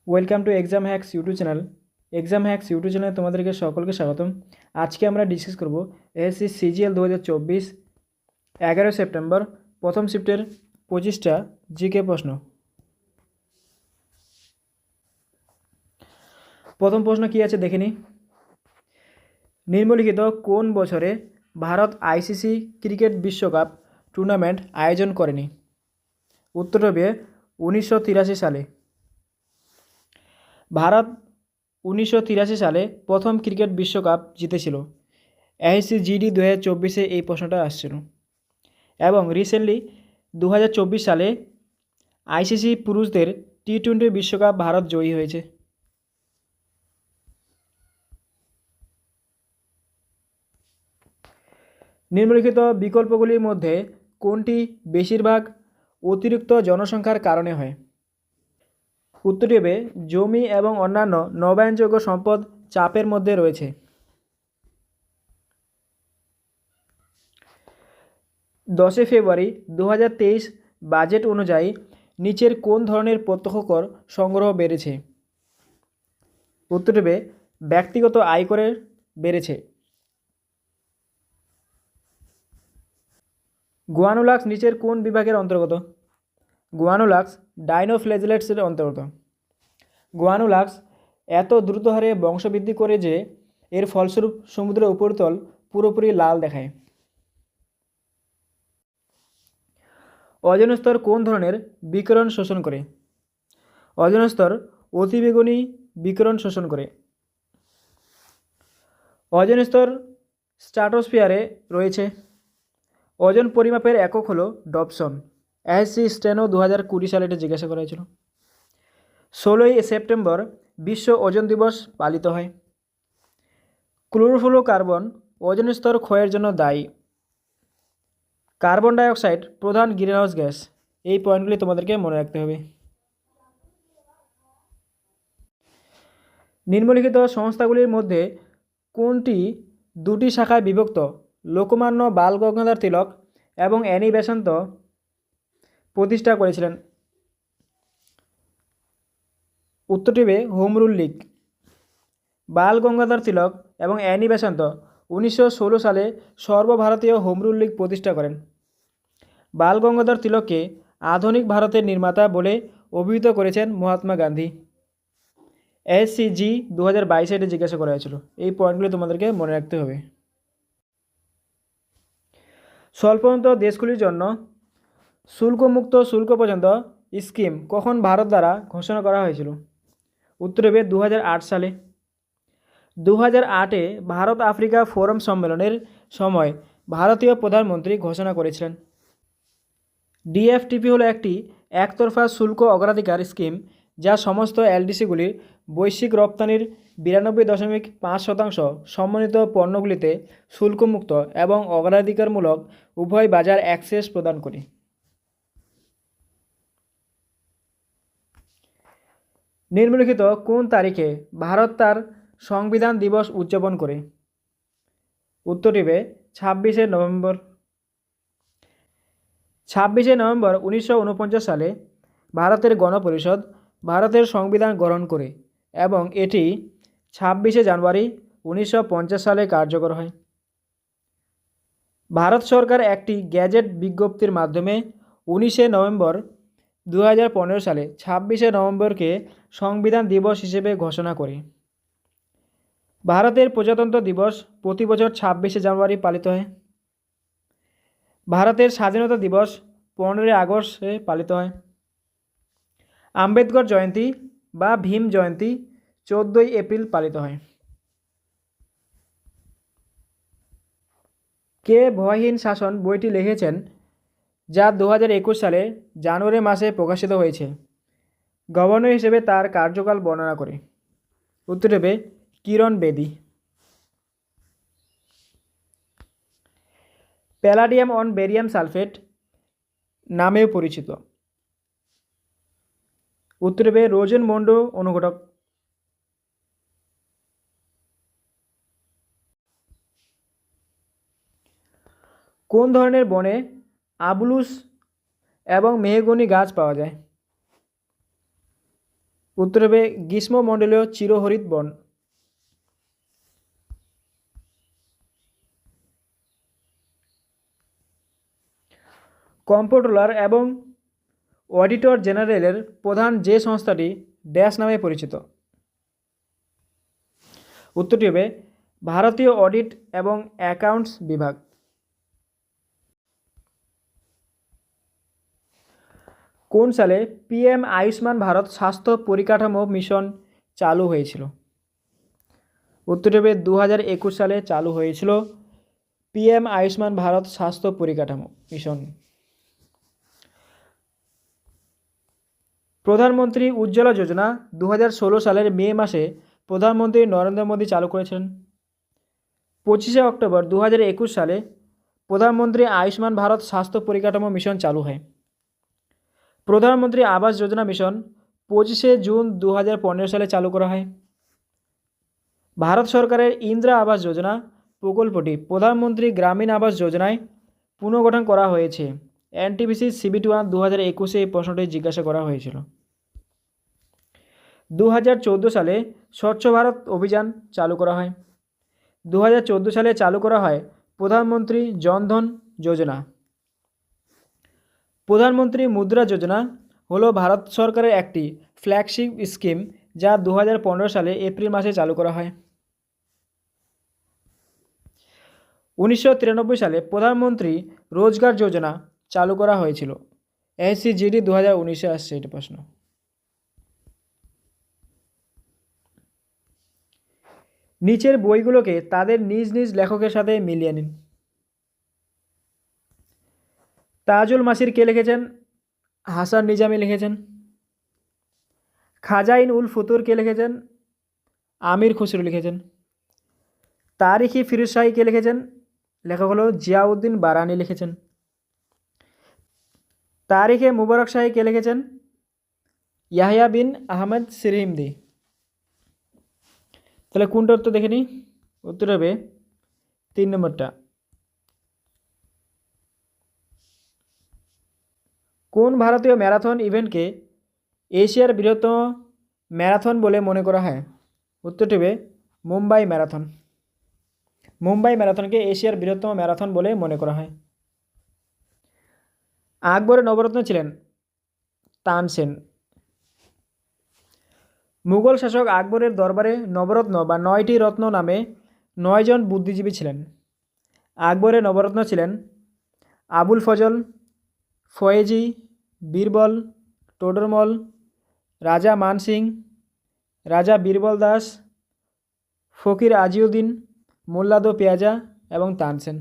Welcome to exam hacks YouTube channel. Exam hacks YouTube চ্যানেলে তোমাদেরকে সকলকে স্বাগতম। আজকে আমরা ডিসকাস করব এসএসসি সিজিএল 2024 11 সেপ্টেম্বর প্রথম শিফটের 25টা জিকে প্রশ্ন। প্রথম প্রশ্ন কি আছে দেখে নিই। নিম্নলিখিত কোন বছরে ভারত আইসিসি ক্রিকেট বিশ্বকাপ টুর্নামেন্ট আয়োজন করেনি? উত্তর হবে 1983 সালে। ভারত 1983 সালে প্রথম ক্রিকেট বিশ্বকাপ জিতেছিল। এসএসসি জিডি 2024-এ এই প্রশ্নটা আসছিল। এবং রিসেন্টলি 2024 সালে আইসিসি পুরুষদের টি-20 বিশ্বকাপ ভারত জয়ী হয়েছে। নিম্নলিখিত বিকল্পগুলির মধ্যে কোনটি বেশিরভাগ অতিরিক্ত জনসংখ্যার কারণে হয়? উত্তরটি হবে জমি এবং অন্যান্য নবায়নযোগ্য সম্পদ চাপের মধ্যে রয়েছে। 10 ফেব্রুয়ারি 2023 বাজেট অনুযায়ী নিচের কোন ধরনের প্রত্যক্ষ কর সংগ্রহ বেড়েছে? উত্তর হবে ব্যক্তিগত আয়করের বেড়েছে। গুয়ানুলাক্স নিচের কোন বিভাগের অন্তর্গত? গুয়ানুলাক্স ডাইনোফ্লেজেলেটসের অন্তর্গত। গুয়ানুলাক্স এত দ্রুত হারে বংশবৃদ্ধি করে যে এর ফলস্বরূপ সমুদ্রের উপরিতল পুরোপুরি লাল দেখায়। ওজোন স্তর কোন ধরনের বিকিরণ শোষণ করে? ওজোন স্তর অতিবেগুনি বিকিরণ শোষণ করে। ওজোন স্তর স্ট্র্যাটোস্ফিয়ারে রয়েছে। ওজন পরিমাপের একক হলো ডবসন। এসএসসি স্টেনো 2020 সালে এটা জিজ্ঞাসা করা হয়েছিল। 16 সেপ্টেম্বর বিশ্ব ওজোন দিবস পালিত হয়। ক্লোরোফ্লোরোকার্বন ওজোন স্তর ক্ষয়ের জন্য দায়ী। কার্বন ডাইঅক্সাইড প্রধান গ্রিনহাউস গ্যাস। এই পয়েন্টগুলি তোমাদেরকে মনে রাখতে হবে। নিম্নলিখিত সংস্থাগুলির মধ্যে কোনটি দুটি শাখায় বিভক্ত? লোকমান্য বাল গঙ্গাধর তিলক এবং অ্যানি বেসান্ত প্রতিষ্ঠা করেছিলেন। উত্তরটি হবে হোম রুল লীগ। বাল গঙ্গাধর তিলক এবং অ্যানি বেসান্ত 1916 সালে সর্বভারতীয় হোম রুল লীগ প্রতিষ্ঠা করেন। বাল গঙ্গাধর তিলককে আধুনিক ভারতের নির্মাতা বলে অভিহিত করেছেন মহাত্মা গান্ধী। এসসিজি 2022 সালে জিজ্ঞাসা করা হয়েছিল। এই পয়েন্টগুলি তোমাদেরকে মনে রাখতে হবে। স্বল্পোন্নত দেশগুলির জন্য শুল্কমুক্ত শুল্ক পর্যন্ত স্কিম কখন ভারত দ্বারা ঘোষণা করা হয়েছিল? উত্তর হবে 2008 সালে। 2008-এ ভারত আফ্রিকা ফোরাম সম্মেলনের সময় ভারতীয় প্রধানমন্ত্রী ঘোষণা করেছিলেন। ডিএফটিপি হলো একটি একতরফা শুল্ক অগ্রাধিকার স্কিম যা সমস্ত এলডিসিগুলির বৈশ্বিক রপ্তানির 92.5% সম্মানিত পণ্যগুলিতে শুল্কমুক্ত এবং অগ্রাধিকারমূলক উভয় বাজার অ্যাক্সেস প্রদান করে। নিম্নলিখিত কোন তারিখে ভারত তার সংবিধান দিবস উদযাপন করে? উত্তরটি হবে 26 নভেম্বর। 26 নভেম্বর 1949 সালে ভারতের গণপরিষদ ভারতের সংবিধান গ্রহণ করে এবং এটি 26 জানুয়ারি 1950 সালে কার্যকর হয়। ভারত সরকার একটি গ্যাজেট বিজ্ঞপ্তির মাধ্যমে 19 নভেম্বর 2015 সালে 26 নভেম্বরকে সংবিধান দিবস হিসেবে ঘোষণা করে। ভারতের প্রজাতন্ত্র দিবস প্রতি বছর 26 জানুয়ারি পালিত হয়। ভারতের স্বাধীনতা দিবস 15 আগস্টে পালিত হয়। আম্বেদকর জয়ন্তী বা ভীম জয়ন্তী 14 এপ্রিল পালিত হয়। কে ভয়হীন শাসন বইটি লিখেছেন যা 2021 সালে জানুয়ারি মাসে প্রকাশিত হয়েছে? গভর্নর হিসেবে তার কার্যকাল বর্ণনা করে। উত্তর হবে কিরণ বেদী। প্যালাডিয়াম অন বেরিয়াম সালফেট নামেও পরিচিত। উত্তর হবে রোজেনমন্ডো অনুঘটক। কোন ধরনের বনে আবুলুস এবং মেহগনি গাছ পাওয়া যায়? উত্তর হবে গ্রীষ্মমণ্ডলীয় চিরহরিৎ বন। কম্পট্রোলার এবং অডিটর জেনারেলের প্রধান যে সংস্থাটি ড্যাশ নামে পরিচিত। উত্তরটি হবে ভারতীয় অডিট এবং অ্যাকাউন্টস বিভাগ। কোন সালে পিএম আয়ুষ্মান ভারত স্বাস্থ্য পরিকাঠামো মিশন চালু হয়েছিল? উত্তরটি হবে 2021 সালে চালু হয়েছিল পিএম আয়ুষ্মান ভারত স্বাস্থ্য পরিকাঠামো মিশন। প্রধানমন্ত্রী উজ্জ্বলা যোজনা 2016 সালের মে মাসে প্রধানমন্ত্রী নরেন্দ্র মোদী চালু করেছেন। 25শে অক্টোবর 2021 সালে প্রধানমন্ত্রী আয়ুষ্মান ভারত স্বাস্থ্য পরিকাঠামো মিশন চালু হয়। প্রধানমন্ত্রী আবাস যোজনা মিশন 25শে জুন 2015 সালে চালু করা হয়। ভারত সরকারের ইন্দিরা আবাস যোজনা প্রকল্পটি প্রধানমন্ত্রী গ্রামীণ আবাস যোজনায় পুনর্গঠন করা হয়েছে। এনটিপিসি CBT1 2021 এই প্রশ্নটি জিজ্ঞাসা করা হয়েছিল। 2014 সালে স্বচ্ছ ভারত অভিযান চালু করা হয়। 2014 সালে চালু করা হয় প্রধানমন্ত্রী জনধন যোজনা। প্রধানমন্ত্রী মুদ্রা যোজনা হলো ভারত সরকারের একটি ফ্ল্যাগশিপ স্কিম যা 2015 সালে এপ্রিল মাসে চালু করা হয়। 1993 সালে প্রধানমন্ত্রী রোজগার যোজনা চালু করা হয়েছিল। SCGD 2019-এ আসছে এটা প্রশ্ন। নিচের বইগুলোকে তাদের নিজ নিজ লেখকের সাথে মিলিয়ে নিন। তাজুল মাসির কে লিখেছেন? হাসান নিজামী লিখেছেন। খাজাইন উল ফুতুর কে লিখেছেন? আমির খুসরো লিখেছেন। তারিখি ফিরোজ শাহী কে লিখেছেন? লেখক হলো জিয়াউদ্দিন বারানি লিখেছেন। তারিখে মুবারক শাহী কে লিখেছেন? ইয়াহিয়া বিন আহমেদ সিরহিমদি। তাহলে কোনটা উত্তর দেখে নিই। উত্তর হবে 3 নম্বরটা। কোন ভারতীয় ম্যারাথন ইভেন্টকে এশিয়ার বৃহত্তম ম্যারাথন বলে মনে করা হয়? উত্তরটি হবে মুম্বাই ম্যারাথন। মুম্বাই ম্যারাথনকে এশিয়ার বৃহত্তম ম্যারাথন বলে মনে করা হয়। আকবরের নবরত্ন ছিলেন তানসেন। মুঘল শাসক আকবরের দরবারে নবরত্ন বা 9টি রত্ন নামে 9 জন বুদ্ধিজীবী ছিলেন। আকবরের নবরত্ন ছিলেন আবুল ফজল, ফয়েজি, বীরবল, টোডরমল, রাজা মান সিং, রাজা বীরবল দাস, ফকির আজিউদ্দিন, মোল্লা দো পেয়াজা এবং তানসেন।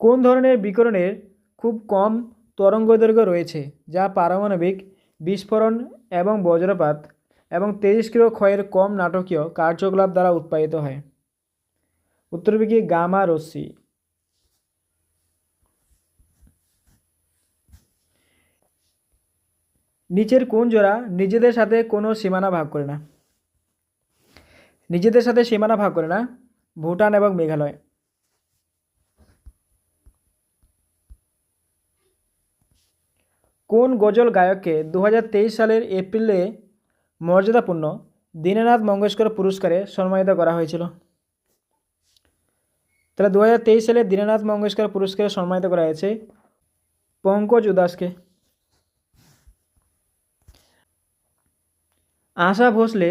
কোন ধরনের বিকিরণের খুব কম তরঙ্গদৈর্ঘ্য রয়েছে যা পারমাণবিক বিস্ফোরণ এবং বজ্রপাত এবং তেজস্ক্রিয় ক্ষয়ের কম নাটকীয় কার্যকলাপ দ্বারা উৎপাদিত হয়? উত্তর হবে কি গামা রশ্মি। নিচের কোন জোড়া নিজেদের সাথে কোনো সীমানা ভাগ করে না? নিজেদের সাথে সীমানা ভাগ করে না ভুটান এবং মেঘালয়। কোন গজল গায়ককে 2023 সালের এপ্রিলে মর্যাদাপূর্ণ দীননাথ মঙ্গেশকর পুরস্কারে সম্মানিত করা হয়েছিল? তাহলে 2023 সালে দীননাথ মঙ্গেশকর পুরস্কারে সম্মানিত করা হয়েছে পঙ্কজ উদাসকে। আশা ভোসলে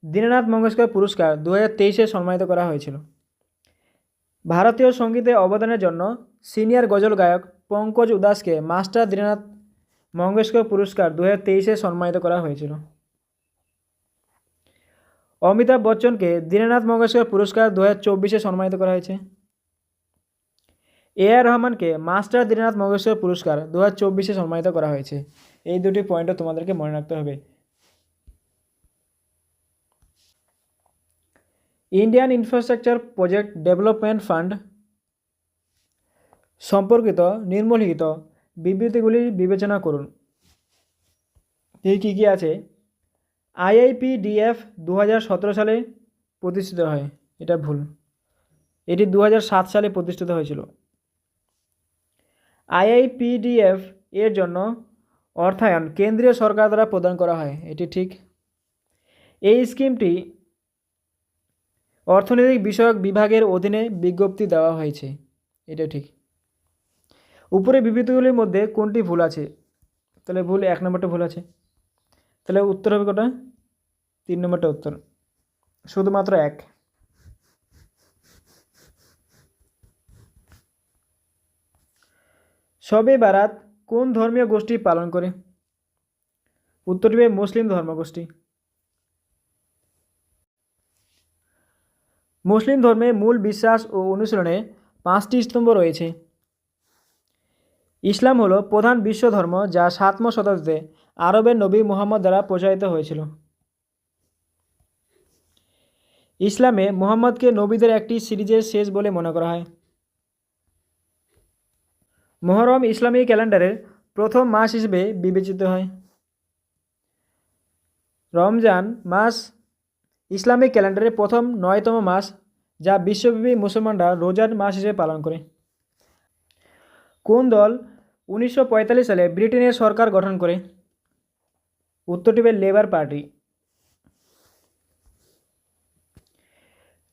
দীননাথ মঙ্গেশকর পুরস্কার 2023-এ সম্মানিত করা হয়েছিল। ভারতীয় সঙ্গীতে অবদানের জন্য সিনিয়র গজল গায়ক পঙ্কজ উদাসকে মাস্টার দীননাথ মঙ্গেশকর পুরস্কার 2023-এ সম্মানিত করা হয়েছিল। অমিতাভ বচ্চনকে দীননাথ মঙ্গেশকর পুরস্কার 2024-এ সম্মানিত করা হয়েছে। AR রহমানকে মাস্টার দীননাথ মঙ্গেশকর পুরস্কার 2024-এ সম্মানিত করা হয়েছে। এই দুটি পয়েন্টও তোমাদেরকে মনে রাখতে হবে। Indian infrastructure project development fund সম্পর্কিত নিম্নলিখিত বিবৃতিগুলি বিবেচনা করুন। এই কী কী আছে? IIPDF 2017 সালে প্রতিষ্ঠিত হয়, এটা ভুল, এটি 2007 সালে প্রতিষ্ঠিত হয়েছিল। IIPDF এর জন্য অর্থায়ন কেন্দ্রীয় সরকার দ্বারা প্রদান করা হয়, এটি ঠিক। এই স্কিমটি অর্থনৈতিক বিষয়ক বিভাগের অধীনে বিজ্ঞপ্তি দেওয়া হয়েছে, এটা ঠিক। উপরে বিবৃতিগুলির মধ্যে কোনটি ভুল আছে? তাহলে ভুল 1 নম্বরটা ভুল আছে। তাহলে উত্তর হবে কোনটা? 3 নম্বরটা উত্তর, শুধুমাত্র 1। শবে বারাত কোন ধর্মীয় গোষ্ঠী পালন করে? উত্তরটি হবে মুসলিম ধর্মগোষ্ঠী। মুসলিম ধর্মে মূল বিশ্বাস ও অনুশীলনে 5টি স্তম্ভ রয়েছে। ইসলাম হলো প্রধান বিশ্ব ধর্ম যা 7ম শতাব্দীতে আরবের নবী মুহাম্মদ দ্বারা প্রচারিত হয়েছিল। ইসলামে মুহাম্মদকে নবীদের একটি সিরিজের শেষ বলে মনে করা হয়। মুহররম ইসলামী ক্যালেন্ডারের প্রথম মাস হিসেবে বিবেচিত হয়। রমজান মাস ইসলামিক ক্যালেন্ডারের প্রথম 9তম মাস, যা বিশ্বব্যাপী মুসলমানরা রোজার মাস হিসেবে পালন করে। কোন দল 1945 সালে ব্রিটেনের সরকার গঠন করে? উত্তরটি হবে লেবার পার্টি।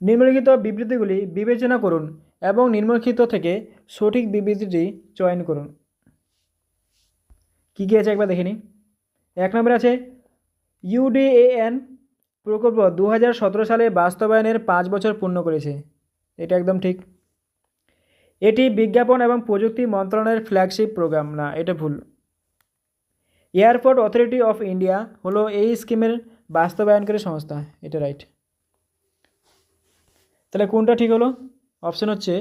নিম্নলিখিত বিবৃতিগুলি বিবেচনা করুন এবং নিম্নলিখিত থেকে সঠিক বিবৃতিটি চয়ন করুন। কী কী আছে একবার দেখে নিই। 1 নম্বরে আছে ইউডিএএন প্রকল্প 2017 সালে বাস্তবায়নের 5 বছর পূর্ণ করেছে, এটা একদম ঠিক। এটি বিজ্ঞাপন এবং প্রযুক্তি মন্ত্রণালয়ের ফ্ল্যাগশিপ প্রোগ্রাম, না, এটা ভুল। এয়ারপোর্ট অথরিটি অফ ইন্ডিয়া হলো এই স্কিমের বাস্তবায়নকারী সংস্থা, এটা রাইট। তাহলে কোনটা ঠিক হলো? অপশন হচ্ছে,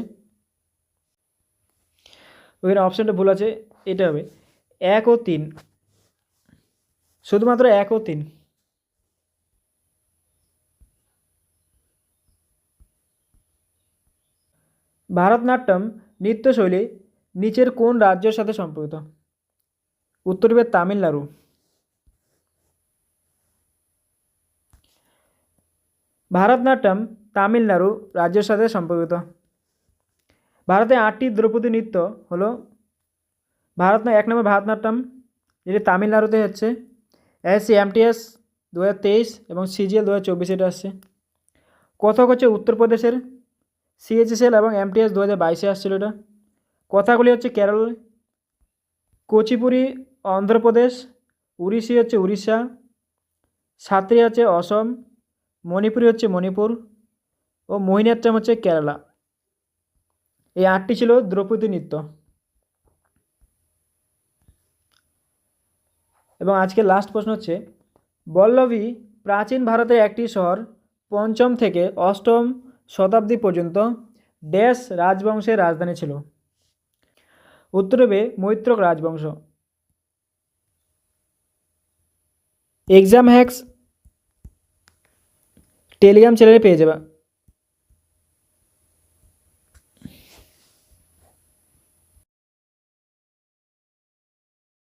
ওইখানে অপশনটা ভুল আছে, এটা হবে 1 ও 3, শুধুমাত্র 1 ও 3। ভারতনাট্যম নৃত্যশৈলী নিচের কোন রাজ্যের সাথে সম্পর্কিত? উত্তর হবে তামিলনাড়ু। ভারতনাট্যম তামিলনাড়ু রাজ্যের সাথে সম্পর্কিত। ভারতে 8টি ধ্রুপদী নৃত্য হলো 1 নম্বর ভারতনাট্যম, যেটি তামিলনাড়ুতে হচ্ছে। এমটিএস 2023 এবং সিজিএল 2024 এটা আসছে। কথক হচ্ছে উত্তরপ্রদেশের, সিএইচএসএল এবং এমটিএস 2022 আসছিল এটা। কথাগুলি হচ্ছে কেরল, কুচিপুড়ি অন্ধ্রপ্রদেশ, উড়িষ্যি হচ্ছে উড়িষ্যা, সাত্রি হচ্ছে অসম, মণিপুরি হচ্ছে মণিপুর ও মোহিনীঅট্টম হচ্ছে কেরালা। এই 8টি ছিল ধ্রুপদী নৃত্য। এবং আজকে লাস্ট প্রশ্ন হচ্ছে, বল্লভী প্রাচীন ভারতের একটি শহর 5ম থেকে 8ম শতাব্দী পর্যন্ত ড্যাশ রাজবংশের রাজধানী ছিল? উত্তর হবে মৈত্রক রাজবংশ। এক্সাম হ্যাক্স টেলিগ্রাম চ্যানেলে পেয়ে যাবে।